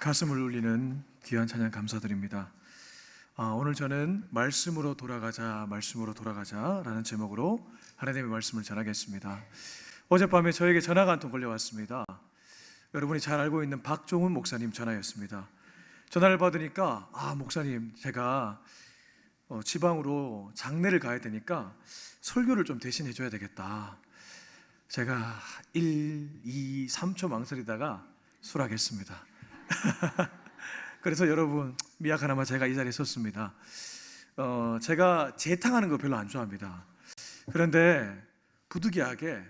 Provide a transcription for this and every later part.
가슴을 울리는 귀한 찬양 감사드립니다. 오늘 저는 말씀으로 돌아가자 라는 제목으로 하나님의 말씀을 전하겠습니다. 어젯밤에 저에게 전화가 한 통 걸려왔습니다. 여러분이 잘 알고 있는 박종훈 목사님 전화였습니다. 전화를 받으니까 목사님, 제가 지방으로 장례를 가야 되니까 설교를 좀 대신 해줘야 되겠다. 제가 1, 2, 3초 망설이다가 수락했습니다. 그래서 여러분, 미약하나마 제가 이 자리에 섰습니다. 제가 재탕하는 거 별로 안 좋아합니다. 그런데 부득이하게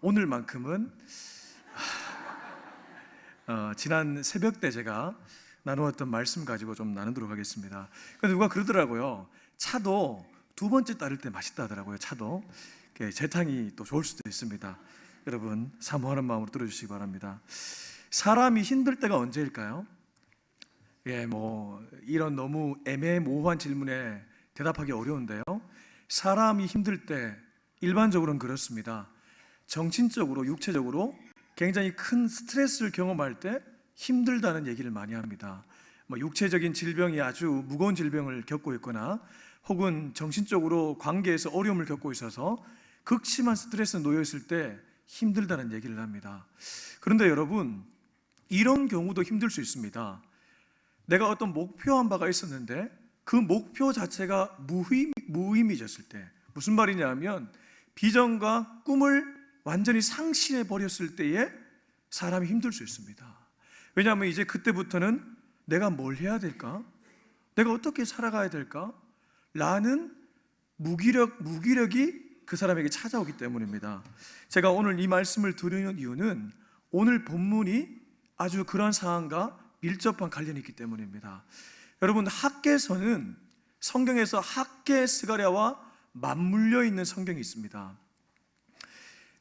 오늘만큼은 지난 새벽 때 제가 나누었던 말씀 가지고 좀 나누도록 하겠습니다. 근데 누가 그러더라고요. 차도 두 번째 따를 때 맛있다 하더라고요. 차도 재탕이 또 좋을 수도 있습니다. 여러분, 사모하는 마음으로 들어주시기 바랍니다. 사람이 힘들 때가 언제일까요? 이런 너무 애매모호한 질문에 대답하기 어려운데요. 사람이 힘들 때 일반적으로는 그렇습니다. 정신적으로, 육체적으로 굉장히 큰 스트레스를 경험할 때 힘들다는 얘기를 많이 합니다. 육체적인 질병이 아주 무거운 질병을 겪고 있거나 혹은 정신적으로 관계에서 어려움을 겪고 있어서 극심한 스트레스에 놓여 있을 때 힘들다는 얘기를 합니다. 그런데 여러분, 이런 경우도 힘들 수 있습니다. 내가 어떤 목표한 바가 있었는데 그 목표 자체가 무의미해졌을 때, 무슨 말이냐면 비전과 꿈을 완전히 상실해 버렸을 때에 사람이 힘들 수 있습니다. 왜냐하면 이제 그때부터는 내가 뭘 해야 될까? 내가 어떻게 살아가야 될까? 라는 무기력이 그 사람에게 찾아오기 때문입니다. 제가 오늘 이 말씀을 드리는 이유는 오늘 본문이 아주 그런 상황과 밀접한 관련이 있기 때문입니다. 여러분, 학개서는 성경에서 학개 스가랴와 맞물려 있는 성경이 있습니다.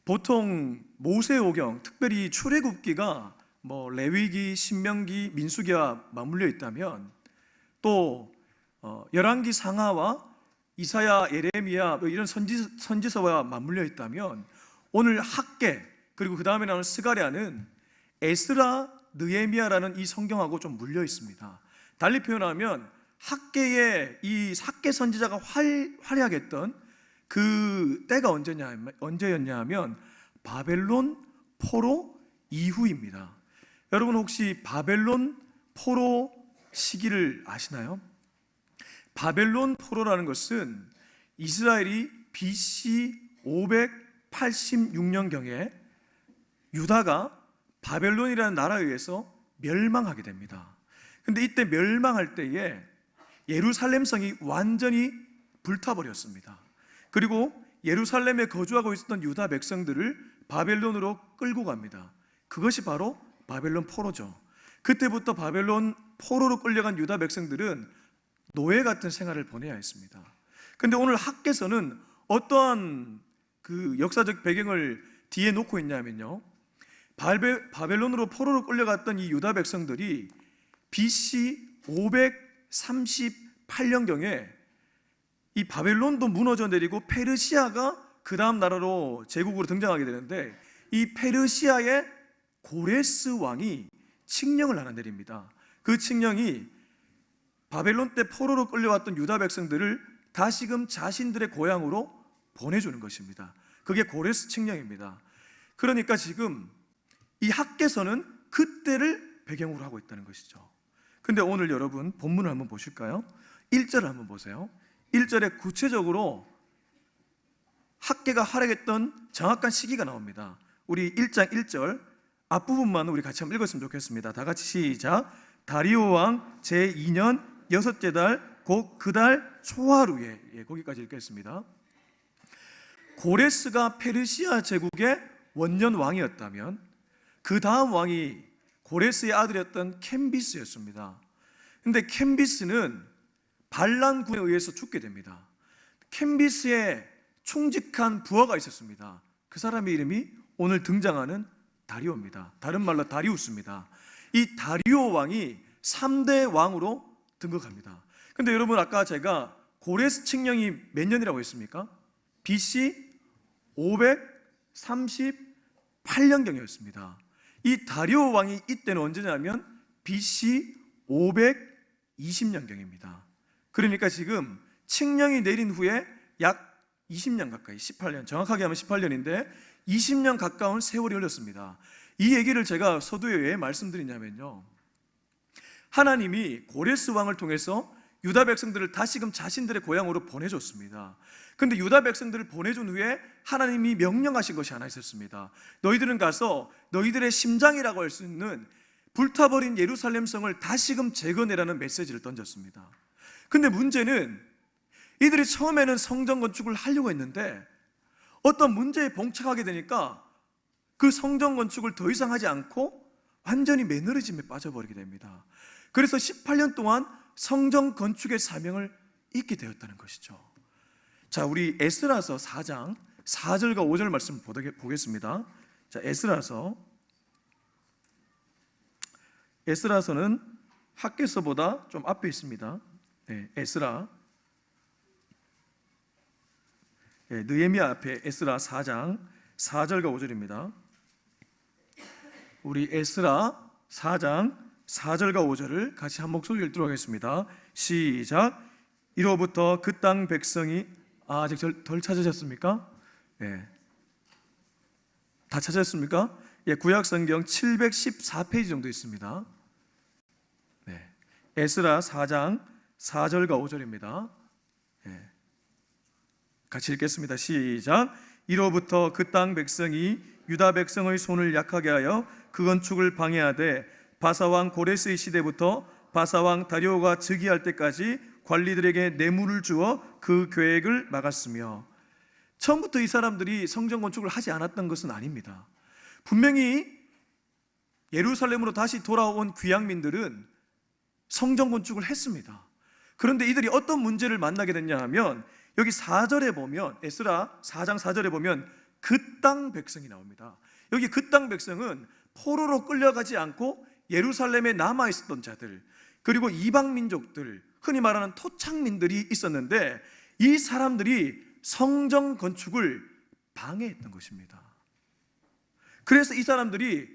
보통 모세오경, 특별히 출애굽기가 레위기, 신명기, 민수기와 맞물려 있다면 또 열왕기 상하와 이사야, 예레미야 이런 선지서와 맞물려 있다면 오늘 학개, 그리고 그 다음에 나오는 스가랴는 에스라, 느헤미야라는 이 성경하고 좀 물려 있습니다. 달리 표현하면 학개의 이 학개 선지자가 활약했던 그 때가 언제였냐 하면 바벨론 포로 이후입니다. 여러분, 혹시 바벨론 포로 시기를 아시나요? 바벨론 포로라는 것은 이스라엘이 BC 586년경에 유다가 바벨론이라는 나라에 의해서 멸망하게 됩니다. 그런데 이때 멸망할 때에 예루살렘 성이 완전히 불타버렸습니다. 그리고 예루살렘에 거주하고 있었던 유다 백성들을 바벨론으로 끌고 갑니다. 그것이 바로 바벨론 포로죠. 그때부터 바벨론 포로로 끌려간 유다 백성들은 노예 같은 생활을 보내야 했습니다. 그런데 오늘 학개서는 어떠한 그 역사적 배경을 뒤에 놓고 있냐면요, 바벨론으로 포로로 끌려갔던 이 유다 백성들이 BC 538년경에 이 바벨론도 무너져 내리고 페르시아가 그 다음 나라로 제국으로 등장하게 되는데 이 페르시아의 고레스 왕이 칙령을 하나 내립니다. 그 칙령이 바벨론 때 포로로 끌려왔던 유다 백성들을 다시금 자신들의 고향으로 보내주는 것입니다. 그게 고레스 칙령입니다. 그러니까 지금 이 학개서는 그때를 배경으로 하고 있다는 것이죠. 근데 오늘 여러분 본문을 한번 보실까요? 1절을 한번 보세요. 1절에 구체적으로 학개가 활약했던 정확한 시기가 나옵니다. 우리 1장 1절 앞부분만 우리 같이 한번 읽었으면 좋겠습니다. 다 같이 시작. 다리오 왕 제2년 6째 달 곧 그 달 초하루에, 거기까지 읽겠습니다. 고레스가 페르시아 제국의 원년 왕이었다면 그 다음 왕이 고레스의 아들이었던 캔비스였습니다. 그런데 캔비스는 반란군에 의해서 죽게 됩니다. 캔비스의 충직한 부하가 있었습니다. 그 사람의 이름이 오늘 등장하는 다리오입니다. 다른 말로 다리우스입니다. 이 다리오 왕이 3대 왕으로 등극합니다. 그런데 여러분, 아까 제가 고레스 칙령이 몇 년이라고 했습니까? BC 538년경이었습니다. 이 다리오 왕이 이때는 언제냐면 BC 520년경입니다. 그러니까 지금 칙령이 내린 후에 약 20년 가까이, 18년, 정확하게 하면 18년인데 20년 가까운 세월이 흘렀습니다. 이 얘기를 제가 서두에 왜 말씀드리냐면요, 하나님이 고레스 왕을 통해서 유다 백성들을 다시금 자신들의 고향으로 보내줬습니다. 근데 유다 백성들을 보내준 후에 하나님이 명령하신 것이 하나 있었습니다. 너희들은 가서 너희들의 심장이라고 할 수 있는 불타버린 예루살렘 성을 다시금 재건해라는 메시지를 던졌습니다. 근데 문제는 이들이 처음에는 성전 건축을 하려고 했는데 어떤 문제에 봉착하게 되니까 그 성전 건축을 더 이상 하지 않고 완전히 매너리즘에 빠져버리게 됩니다. 그래서 18년 동안 성전 건축의 사명을 잊게 되었다는 것이죠. 자, 우리 에스라서 4장 4절과 5절 말씀 보겠습니다. 자, 에스라서는 학개서보다 좀 앞에 있습니다. 네, 에스라, 네, 느헤미야 앞에 에스라 4장 4절과 5절입니다. 우리 에스라 4장 4절과 5절을 같이 한 목소리 읽도록 하겠습니다. 시작. 이로부터 그 땅 백성이 아직 덜 찾으셨습니까? 네. 다 찾았습니까? 예, 구약성경 714페이지 정도 있습니다. 네. 에스라 4장 4절과 5절입니다. 예. 같이 읽겠습니다. 시작. 이로부터 그 땅 백성이 유다 백성의 손을 약하게 하여 그 건축을 방해하되 바사왕 고레스의 시대부터 바사왕 다리오가 즉위할 때까지 관리들에게 뇌물을 주어 그 계획을 막았으며, 처음부터 이 사람들이 성전 건축을 하지 않았던 것은 아닙니다. 분명히 예루살렘으로 다시 돌아온 귀향민들은 성전 건축을 했습니다. 그런데 이들이 어떤 문제를 만나게 됐냐 하면, 여기 4절에 보면, 에스라 4장 4절에 보면 그 땅 백성이 나옵니다. 여기 그 땅 백성은 포로로 끌려가지 않고 예루살렘에 남아있었던 자들, 그리고 이방민족들, 흔히 말하는 토착민들이 있었는데 이 사람들이 성전 건축을 방해했던 것입니다. 그래서 이 사람들이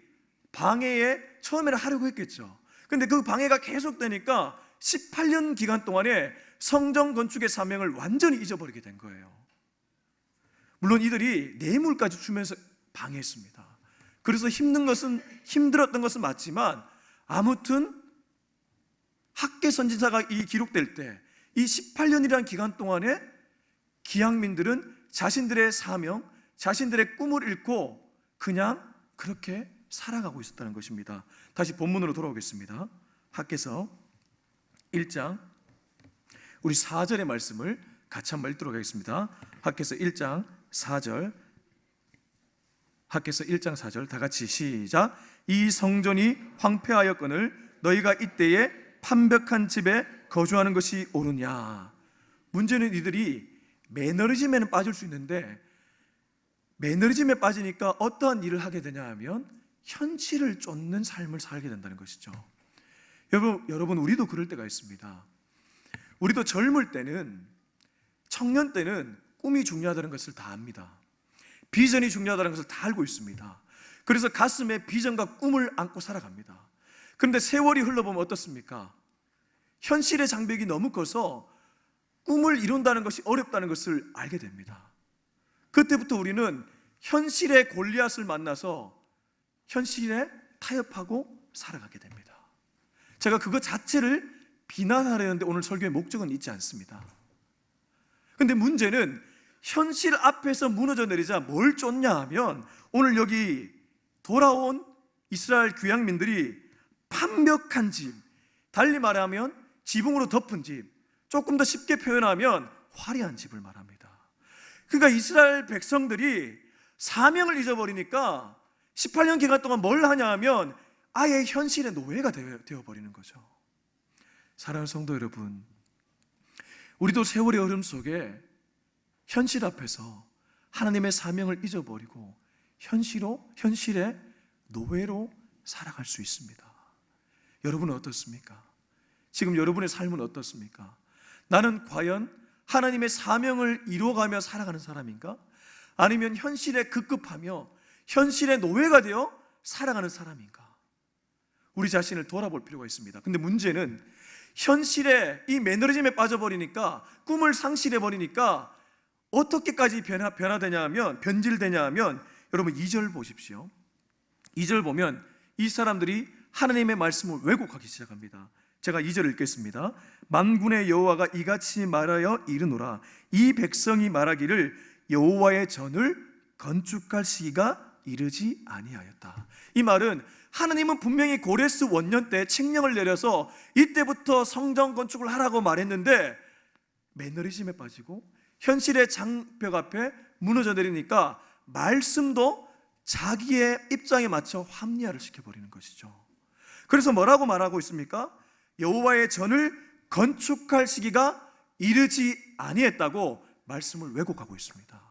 방해에 처음에는 하려고 했겠죠. 근데 그 방해가 계속되니까 18년 기간 동안에 성전 건축의 사명을 완전히 잊어버리게 된 거예요. 물론 이들이 뇌물까지 주면서 방해했습니다. 그래서 힘들었던 것은 맞지만, 아무튼 학개 선지자가 이 기록될 때 이 18년이라는 기간 동안에 기향민들은 자신들의 사명, 자신들의 꿈을 잃고 그냥 그렇게 살아가고 있었다는 것입니다. 다시 본문으로 돌아오겠습니다. 학개서 1장 우리 4절의 말씀을 같이 한번 읽도록 하겠습니다. 학개서 1장 4절, 학개서 1장 4절 다 같이 시작. 이 성전이 황폐하였거늘 너희가 이때에 판벽한 집에 거주하는 것이 옳으냐. 문제는 이들이 매너리즘에는 빠질 수 있는데, 매너리즘에 빠지니까 어떠한 일을 하게 되냐 하면 현실을 쫓는 삶을 살게 된다는 것이죠. 여러분 우리도 그럴 때가 있습니다. 우리도 젊을 때는, 청년 때는 꿈이 중요하다는 것을 다 압니다. 비전이 중요하다는 것을 다 알고 있습니다. 그래서 가슴에 비전과 꿈을 안고 살아갑니다. 그런데 세월이 흘러보면 어떻습니까? 현실의 장벽이 너무 커서 꿈을 이룬다는 것이 어렵다는 것을 알게 됩니다. 그때부터 우리는 현실의 골리앗을 만나서 현실에 타협하고 살아가게 됩니다. 제가 그것 자체를 비난하려는데 오늘 설교의 목적은 있지 않습니다. 그런데 문제는 현실 앞에서 무너져 내리자 뭘 쫓냐 하면, 오늘 여기 돌아온 이스라엘 귀향민들이 판벽한 집, 달리 말하면 지붕으로 덮은 집, 조금 더 쉽게 표현하면 화려한 집을 말합니다. 그러니까 이스라엘 백성들이 사명을 잊어버리니까 18년 기간 동안 뭘 하냐 하면 아예 현실의 노예가 되어버리는 거죠. 사랑하는 성도 여러분, 우리도 세월의 흐름 속에 현실 앞에서 하나님의 사명을 잊어버리고 현실의 노예로 살아갈 수 있습니다. 여러분은 어떻습니까? 지금 여러분의 삶은 어떻습니까? 나는 과연 하나님의 사명을 이루어가며 살아가는 사람인가? 아니면 현실에 급급하며 현실의 노예가 되어 살아가는 사람인가? 우리 자신을 돌아볼 필요가 있습니다. 근데 문제는 현실에 이 매너리즘에 빠져버리니까, 꿈을 상실해버리니까 어떻게까지 변화되냐 하면, 변질되냐 하면, 여러분 2절 보십시오. 2절 보면 이 사람들이 하나님의 말씀을 왜곡하기 시작합니다. 제가 2절 읽겠습니다. 만군의 여호와가 이같이 말하여 이르노라. 이 백성이 말하기를 여호와의 전을 건축할 시기가 이르지 아니하였다. 이 말은 하나님은 분명히 고레스 원년 때 칙령을 내려서 이때부터 성전 건축을 하라고 말했는데 매너리즘에 빠지고 현실의 장벽 앞에 무너져 내리니까 말씀도 자기의 입장에 맞춰 합리화를 시켜버리는 것이죠. 그래서 뭐라고 말하고 있습니까? 여호와의 전을 건축할 시기가 이르지 아니했다고 말씀을 왜곡하고 있습니다.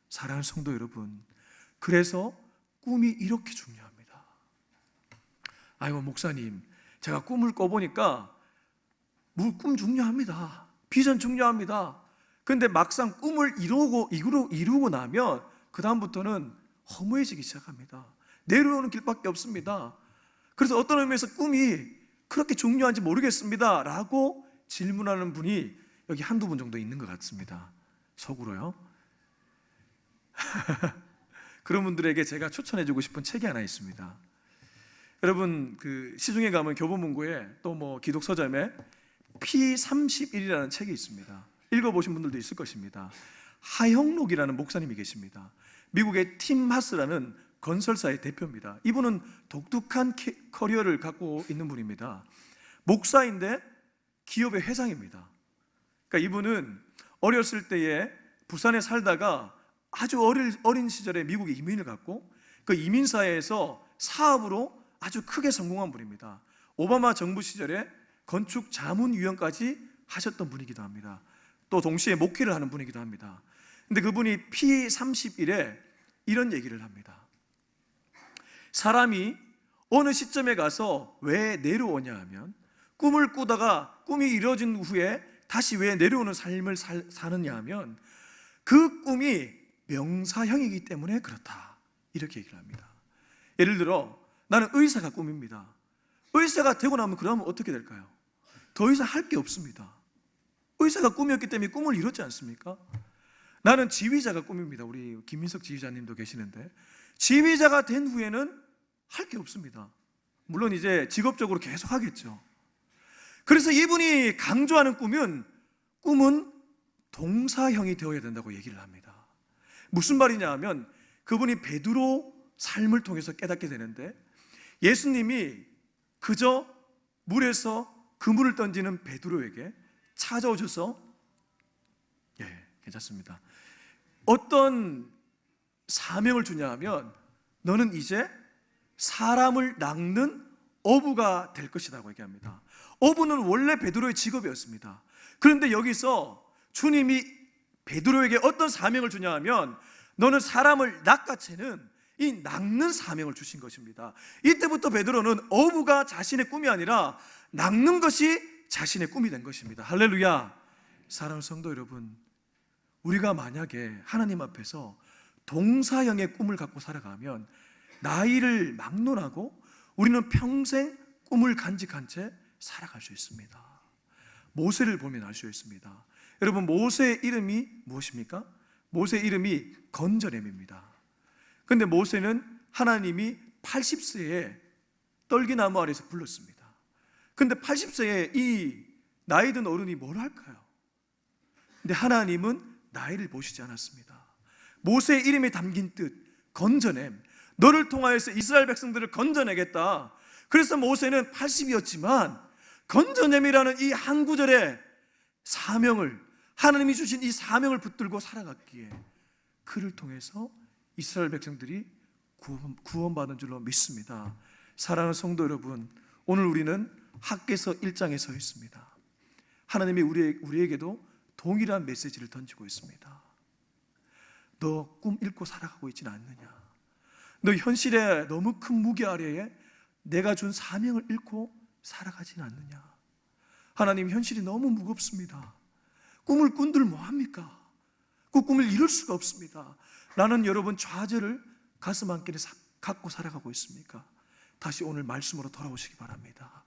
사랑하는 성도 여러분, 그래서 꿈이 이렇게 중요합니다. 아이고 목사님, 제가 꿈을 꿔보니까 꿈 중요합니다. 비전 중요합니다. 근데 막상 꿈을 이루고 나면 그 다음부터는 허무해지기 시작합니다. 내려오는 길밖에 없습니다. 그래서 어떤 의미에서 꿈이 그렇게 중요한지 모르겠습니다 라고 질문하는 분이 여기 한두 분 정도 있는 것 같습니다. 속으로요. 그런 분들에게 제가 추천해주고 싶은 책이 하나 있습니다. 여러분 그 시중에 가면 교보문고에 또 뭐 기독서점에 P31이라는 책이 있습니다. 읽어보신 분들도 있을 것입니다. 하형록이라는 목사님이 계십니다. 미국의 팀 하스라는 건설사의 대표입니다. 이분은 독특한 커리어를 갖고 있는 분입니다. 목사인데 기업의 회장입니다. 그러니까 이분은 어렸을 때에 부산에 살다가 아주 어린 시절에 미국에 이민을 갔고 그 이민사회에서 사업으로 아주 크게 성공한 분입니다. 오바마 정부 시절에 건축 자문위원까지 하셨던 분이기도 합니다. 또 동시에 목회를 하는 분이기도 합니다. 근데 그분이 P31에 이런 얘기를 합니다. 사람이 어느 시점에 가서 왜 내려오냐 하면 꿈을 꾸다가 꿈이 이루어진 후에 다시 왜 내려오는 삶을 사느냐 하면 그 꿈이 명사형이기 때문에 그렇다, 이렇게 얘기를 합니다. 예를 들어 나는 의사가 꿈입니다. 의사가 되고 나면 그러면 어떻게 될까요? 더 이상 할 게 없습니다. 의사가 꿈이었기 때문에 꿈을 이뤘지 않습니까? 나는 지휘자가 꿈입니다. 우리 김민석 지휘자님도 계시는데 지휘자가 된 후에는 할 게 없습니다. 물론 이제 직업적으로 계속 하겠죠. 그래서 이분이 강조하는 꿈은 동사형이 되어야 된다고 얘기를 합니다. 무슨 말이냐 하면 그분이 베드로 삶을 통해서 깨닫게 되는데 예수님이 그저 물에서 그물을 던지는 베드로에게 찾아오셔서 괜찮습니다. 어떤 사명을 주냐 하면 너는 이제 사람을 낚는 어부가 될 것이라고 얘기합니다. 어부는 원래 베드로의 직업이었습니다. 그런데 여기서 주님이 베드로에게 어떤 사명을 주냐 하면 너는 사람을 낚아채는 이 낚는 사명을 주신 것입니다. 이때부터 베드로는 어부가 자신의 꿈이 아니라 낚는 것이 자신의 꿈이 된 것입니다. 할렐루야. 사랑하는 성도 여러분, 우리가 만약에 하나님 앞에서 동사형의 꿈을 갖고 살아가면 나이를 막론하고 우리는 평생 꿈을 간직한 채 살아갈 수 있습니다. 모세를 보면 알 수 있습니다. 여러분 모세의 이름이 무엇입니까? 모세의 이름이 건전함입니다. 그런데 모세는 하나님이 80세에 떨기나무 아래서 불렀습니다. 그런데 80세에 이 나이든 어른이 뭘 할까요? 근데 하나님은 나이를 보시지 않았습니다. 모세의 이름에 담긴 뜻, 건전함, 너를 통하여서 이스라엘 백성들을 건져내겠다. 그래서 모세는 80이었지만 건전함이라는 이 한 구절의 사명을, 하나님이 주신 이 사명을 붙들고 살아갔기에 그를 통해서 이스라엘 백성들이 구원받은 줄로 믿습니다. 사랑하는 성도 여러분, 오늘 우리는 학개서 1장에 서 있습니다. 하나님이 우리에게도 동일한 메시지를 던지고 있습니다. 너 꿈 잃고 살아가고 있지는 않느냐? 너 현실에 너무 큰 무게 아래에 내가 준 사명을 잃고 살아가지는 않느냐? 하나님, 현실이 너무 무겁습니다. 꿈을 꾼들 뭐합니까? 그 꿈을 이룰 수가 없습니다. 나는 여러분 좌절을 가슴 안길에 갖고 살아가고 있습니까? 다시 오늘 말씀으로 돌아오시기 바랍니다.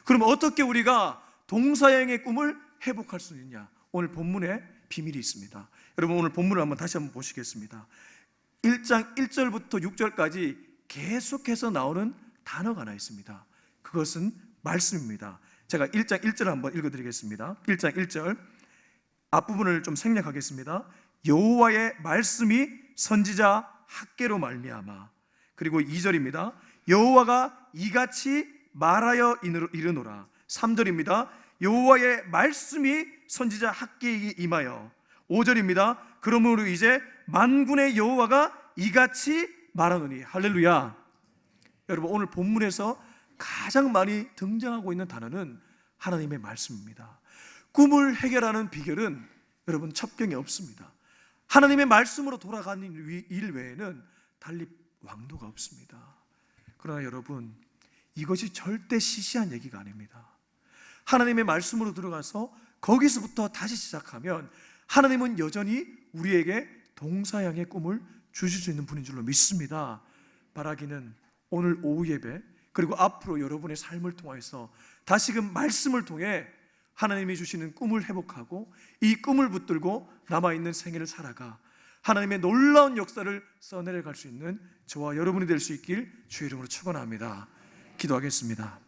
그럼 어떻게 우리가 동사양의 꿈을 회복할 수 있느냐? 오늘 본문에 비밀이 있습니다. 여러분, 오늘 본문을 다시 한번 보시겠습니다. 1장 1절부터 6절까지 계속해서 나오는 단어가 하나 있습니다. 그것은 말씀입니다. 제가 1장 1절 한번 읽어드리겠습니다. 1장 1절 앞부분을 좀 생략하겠습니다. 여호와의 말씀이 선지자 학개로 말미암아. 그리고 2절입니다. 여호와가 이같이 말하여 이르노라. 3절입니다. 여호와의 말씀이 선지자 학개에게 임하여. 5절입니다. 그러므로 이제 만군의 여호와가 이같이 말하노니. 할렐루야. 여러분, 오늘 본문에서 가장 많이 등장하고 있는 단어는 하나님의 말씀입니다. 꿈을 해결하는 비결은 여러분 첩경에 없습니다. 하나님의 말씀으로 돌아가는 일 외에는 달리 왕도가 없습니다. 그러나 여러분, 이것이 절대 시시한 얘기가 아닙니다. 하나님의 말씀으로 들어가서 거기서부터 다시 시작하면 하나님은 여전히 우리에게 동사양의 꿈을 주실 수 있는 분인 줄로 믿습니다. 바라기는 오늘 오후 예배 그리고 앞으로 여러분의 삶을 통해서 다시금 말씀을 통해 하나님이 주시는 꿈을 회복하고 이 꿈을 붙들고 남아있는 생애를 살아가 하나님의 놀라운 역사를 써내려갈 수 있는 저와 여러분이 될 수 있길 주의 이름으로 축원합니다. 기도하겠습니다.